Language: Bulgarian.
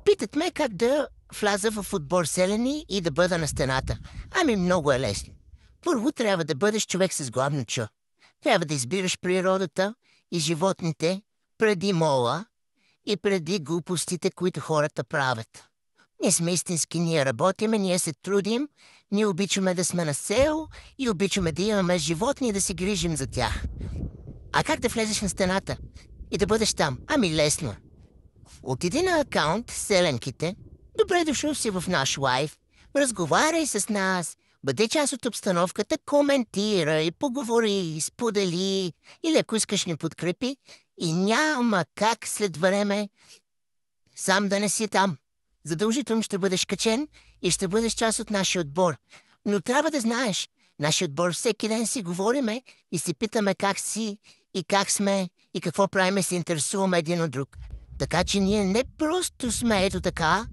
Питат ме как да вляза в отбор селени и да бъда на стената. Ами много е лесно. Първо трябва да бъдеш човек с гладно чу. Трябва да избираш природата и животните преди мола и преди глупостите, които хората правят. Ние сме истински, ние работиме, ние се трудим, ние обичаме да сме на сел и обичаме да имаме животни и да се грижим за тях. А как да влезеш на стената и да бъдеш там? Ами лесно. Отиди на акаунт Селенките, добре дошъл си в наш лайф, разговаряй с нас, бъди част от обстановката, коментирай, поговори, сподели или ако искаш ни подкрепи и няма как след време сам да не си там. Задължително ще бъдеш качен и ще бъдеш част от нашия отбор. Но трябва да знаеш, нашия отбор всеки ден си говориме и си питаме как си и как сме и какво правиме, се интересуваме един от друг. Така че ние не просто сме ето така,